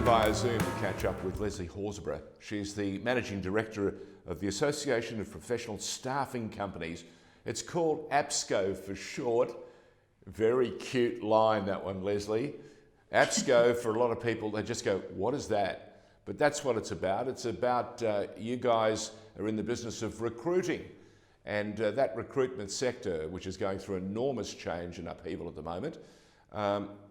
connecting via Zoom to catch up with Lesley Horsburgh. She's the Managing Director of the Association of Professional Staffing Companies. It's called APSco for short. Very cute line, that one, Lesley. APSco, for a lot of people, they just go, what is that? But that's what it's about. It's about you guys are in the business of recruiting. And that recruitment sector, which is going through enormous change and upheaval at the moment,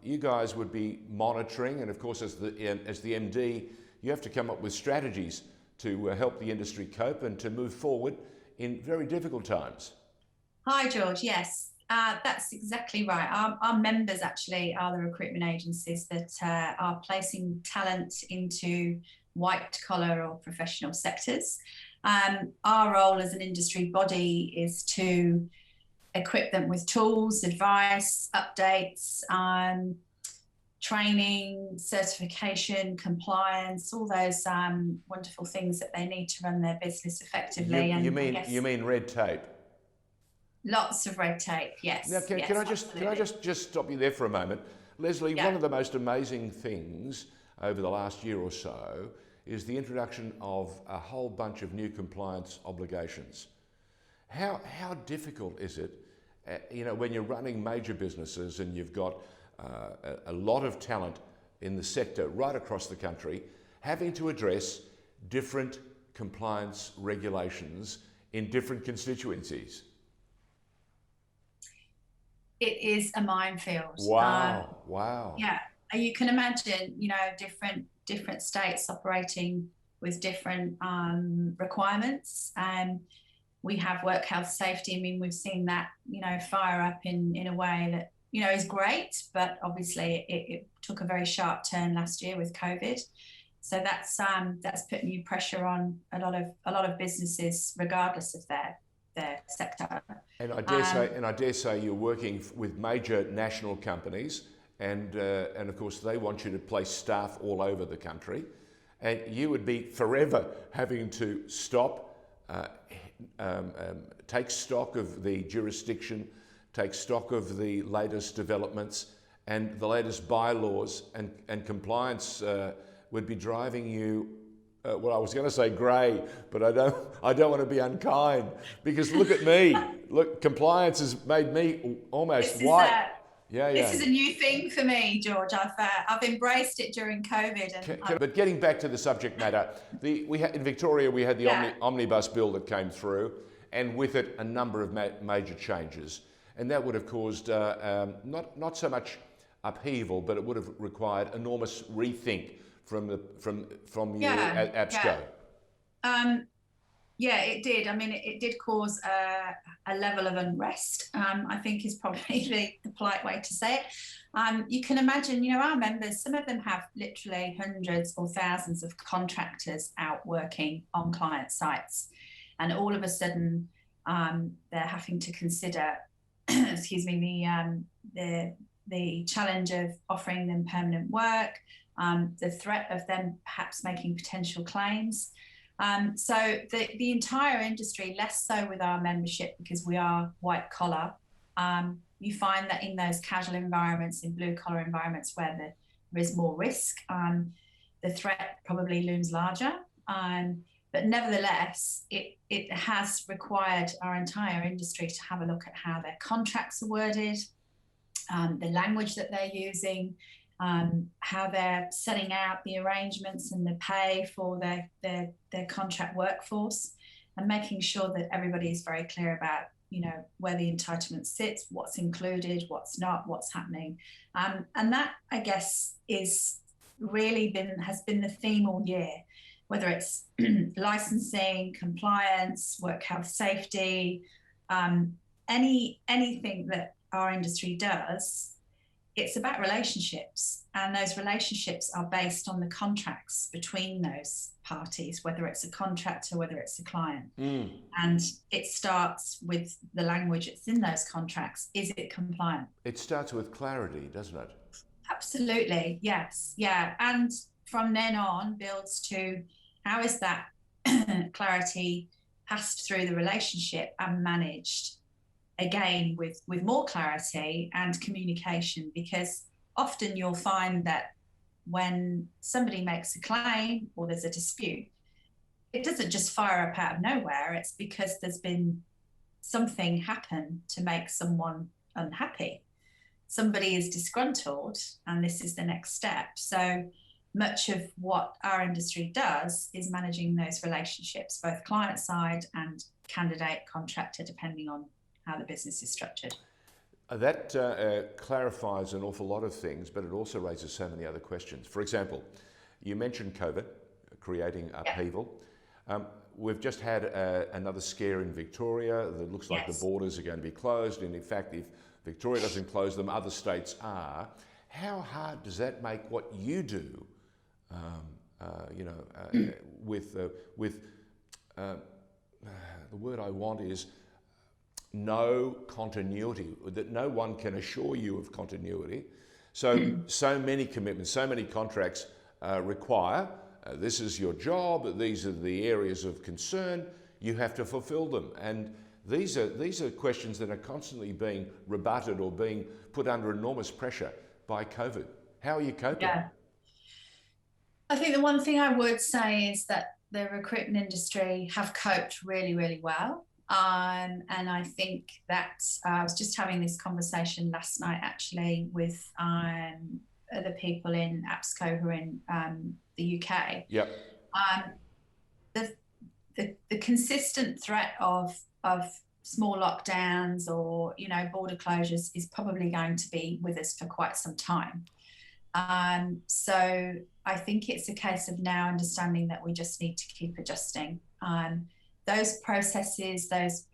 you guys would be monitoring, and of course as the MD, you have to come up with strategies to help the industry cope and to move forward in very difficult times. Hi George, yes, that's exactly right. Our members actually are the recruitment agencies that are placing talent into white collar or professional sectors. Our role as an industry body is to equip them with tools, advice, updates, training, certification, compliance, all those wonderful things that they need to run their business effectively. You mean red tape? Lots of red tape, yes. Now, can I just stop you there for a moment? Lesley, Yeah. One of the most amazing things over the last year or so is the introduction of a whole bunch of new compliance obligations. How difficult is it, when you're running major businesses and you've got a lot of talent in the sector right across the country, having to address different compliance regulations in different constituencies? It is a minefield. Wow. Yeah, you can imagine, different states operating with different requirements. We have work health safety. I mean, we've seen that, fire up in a way that, is great, but obviously it took a very sharp turn last year with COVID. So that's put new pressure on a lot of businesses, regardless of their sector. And I dare say you're working with major national companies, and of course they want you to place staff all over the country, and you would be forever having to stop, take stock of the jurisdiction, take stock of the latest developments and the latest bylaws, and compliance would be driving you. Well, I was going to say grey, but I don't want to be unkind, because look at me. Look, compliance has made me almost white. This is a new thing for me, George. I've embraced it during COVID. But getting back to the subject matter, in Victoria we had the omnibus bill that came through, and with it a number of major changes, and that would have caused not so much upheaval, but it would have required enormous rethink from you at APSco. Yeah, it did. I mean, it did cause a level of unrest, I think is probably the polite way to say it. You can imagine, our members, some of them have literally hundreds or thousands of contractors out working on client sites. And all of a sudden, they're having to consider, excuse me, the challenge of offering them permanent work, the threat of them perhaps making potential claims. So the entire industry, less so with our membership because we are white collar, you find that in those casual environments, in blue collar environments where there is more risk, the threat probably looms larger. But nevertheless, it has required our entire industry to have a look at how their contracts are worded, the language that they're using, how they're setting out the arrangements and the pay for their contract workforce, and making sure that everybody is very clear about, where the entitlement sits, what's included, what's not, what's happening. And that, I guess, has been the theme all year, whether it's licensing, compliance, work health safety, anything that our industry does. It's about relationships, and those relationships are based on the contracts between those parties, whether it's a contractor, whether it's a client. And it starts with the language that's in those contracts. Is it compliant? It starts with clarity, doesn't it? Absolutely, yes. Yeah. And from then on builds to how is that clarity passed through the relationship and managed, again, with more clarity and communication, because often you'll find that when somebody makes a claim or there's a dispute, it doesn't just fire up out of nowhere. It's because there's been something happen to make someone unhappy. Somebody is disgruntled, and this is the next step. So much of what our industry does is managing those relationships, both client side and candidate contractor, depending on how the business is structured. That clarifies an awful lot of things, but it also raises so many other questions. For example, you mentioned COVID creating upheaval. We've just had another scare in Victoria. It looks like the borders are going to be closed, and in fact, if Victoria doesn't close them, other states are. How hard does that make what you do, with the word I want is no continuity, that no one can assure you of continuity. So many commitments, so many contracts require, this is your job, these are the areas of concern, you have to fulfill them. And these are questions that are constantly being rebutted or being put under enormous pressure by COVID. How are you coping? Yeah. I think the one thing I would say is that the recruitment industry have coped really, really well. And I think that I was just having this conversation last night actually with other people in APSco who are in the UK. Yep. The consistent threat of small lockdowns or border closures is probably going to be with us for quite some time. So I think it's a case of now understanding that we just need to keep adjusting. Those processes, those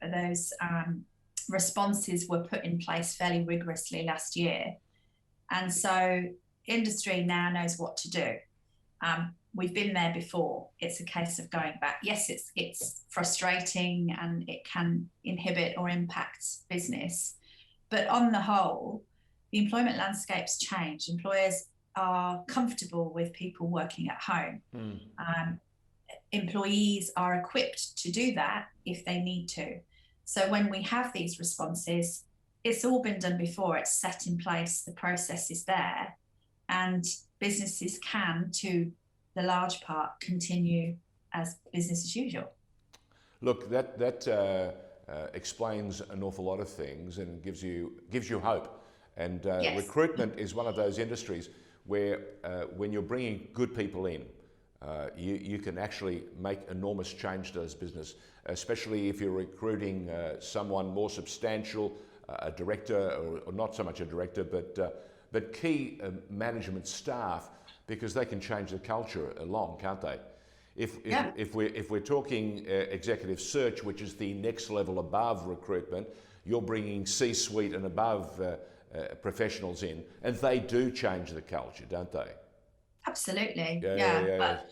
responses were put in place fairly rigorously last year. And so industry now knows what to do. We've been there before. It's a case of going back. Yes, it's frustrating and it can inhibit or impact business. But on the whole, the employment landscape's changed. Employers are comfortable with people working at home. Employees are equipped to do that if they need to. So when we have these responses, it's all been done before. It's set in place. The process is there. And businesses can, to the large part, continue as business as usual. Look, that explains an awful lot of things and gives you hope. And recruitment is one of those industries where when you're bringing good people in, you can actually make enormous change to this business, especially if you're recruiting someone more substantial, a director, or not so much a director, but key management staff, because they can change the culture along, can't they? If we're talking executive search, which is the next level above recruitment, you're bringing C-suite and above professionals in, and they do change the culture, don't they? Absolutely, but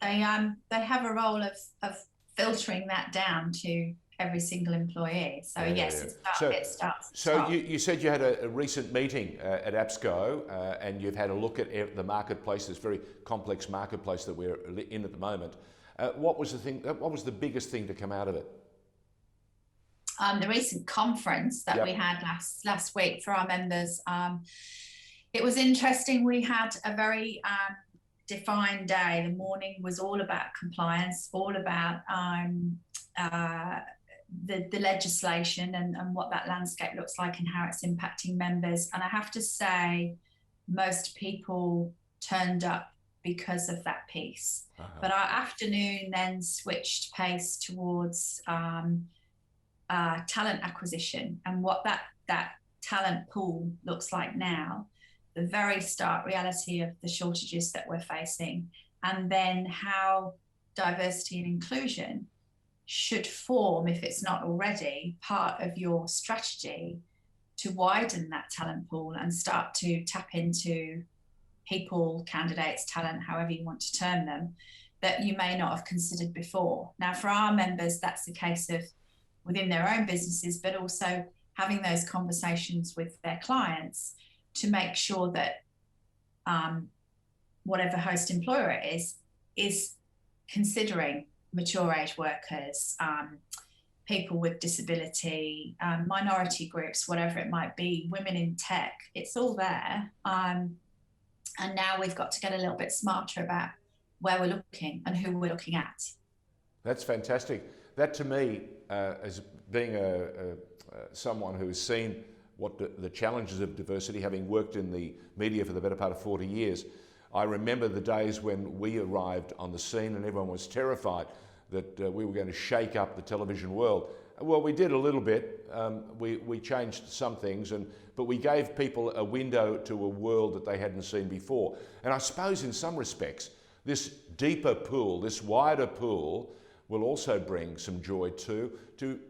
they have a role of filtering that down to every single employee. So it starts. So you said you had a recent meeting at APSco, and you've had a look at the marketplace, this very complex marketplace that we're in at the moment. What was the biggest thing to come out of it? The recent conference that we had last week for our members. It was interesting. We had a very defined day. The morning was all about compliance, all about the legislation and what that landscape looks like and how it's impacting members. And I have to say, most people turned up because of that piece. But our afternoon then switched pace towards talent acquisition and what that talent pool looks like now, the very stark reality of the shortages that we're facing, and then how diversity and inclusion should form, if it's not already, part of your strategy to widen that talent pool and start to tap into people, candidates, talent, however you want to term them, that you may not have considered before. Now, for our members, that's a case of within their own businesses, but also having those conversations with their clients to make sure that whatever host employer it is considering mature age workers, people with disability, minority groups, whatever it might be, women in tech. It's all there. And now we've got to get a little bit smarter about where we're looking and who we're looking at. That's fantastic. That to me, as being someone who has seen what the challenges of diversity, having worked in the media for the better part of 40 years, I remember the days when we arrived on the scene and everyone was terrified that we were going to shake up the television world. Well, we did a little bit. We changed some things, but we gave people a window to a world that they hadn't seen before. And I suppose in some respects, this deeper pool, this wider pool, will also bring some joy to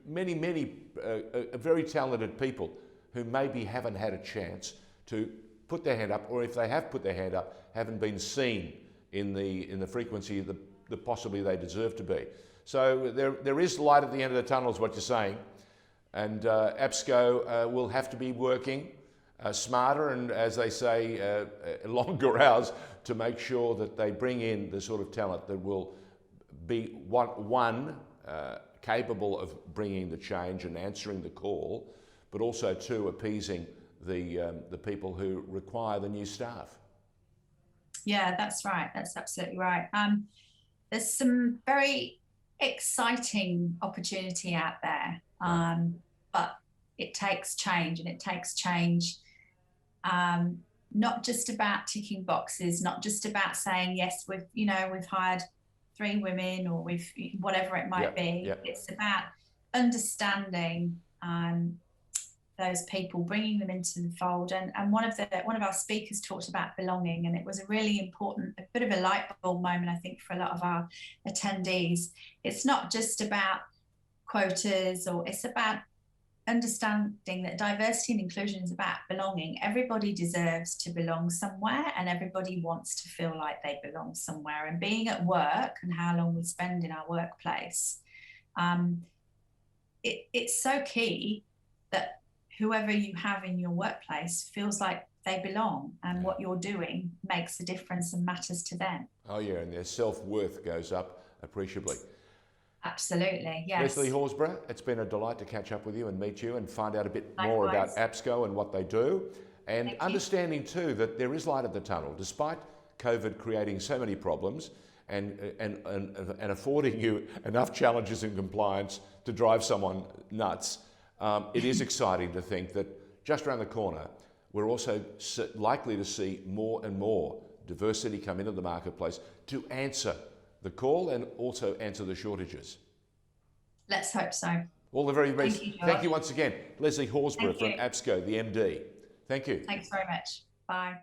many, many very talented people who maybe haven't had a chance to put their hand up, or if they have put their hand up, haven't been seen in the frequency that possibly they deserve to be. So there is light at the end of the tunnel is what you're saying, and APSco will have to be working smarter and, as they say, longer hours to make sure that they bring in the sort of talent that will be one capable of bringing the change and answering the call, but also two, appeasing the people who require the new staff. Yeah, that's right. That's absolutely right. There's some very exciting opportunity out there, but it takes change, and it takes change not just about ticking boxes, not just about saying yes, we've hired 3 women, or we've whatever it might be. Yep. It's about understanding those people, bringing them into the fold. And one of our speakers talked about belonging, and it was a really important, a bit of a light bulb moment, I think, for a lot of our attendees. It's not just about quotas, or it's about understanding that diversity and inclusion is about belonging. Everybody deserves to belong somewhere, and everybody wants to feel like they belong somewhere. And being at work and how long we spend in our workplace, it's so key that whoever you have in your workplace feels like they belong, and what you're doing makes a difference and matters to them. Oh yeah, and their self-worth goes up appreciably. Absolutely, yes. Lesley Horsburgh, it's been a delight to catch up with you and meet you and find out a bit Likewise. more about APSco and what they do, and Thank understanding too that there is light at the tunnel, despite COVID creating so many problems and affording you enough challenges in compliance to drive someone nuts. It is exciting to think that just around the corner, we're also likely to see more and more diversity come into the marketplace to answer the call and also answer the shortages. Let's hope so. All the very best. Thank you, Thank you once again. Lesley Horsburgh Thank from you. APSco, the MD. Thank you. Thanks very much. Bye.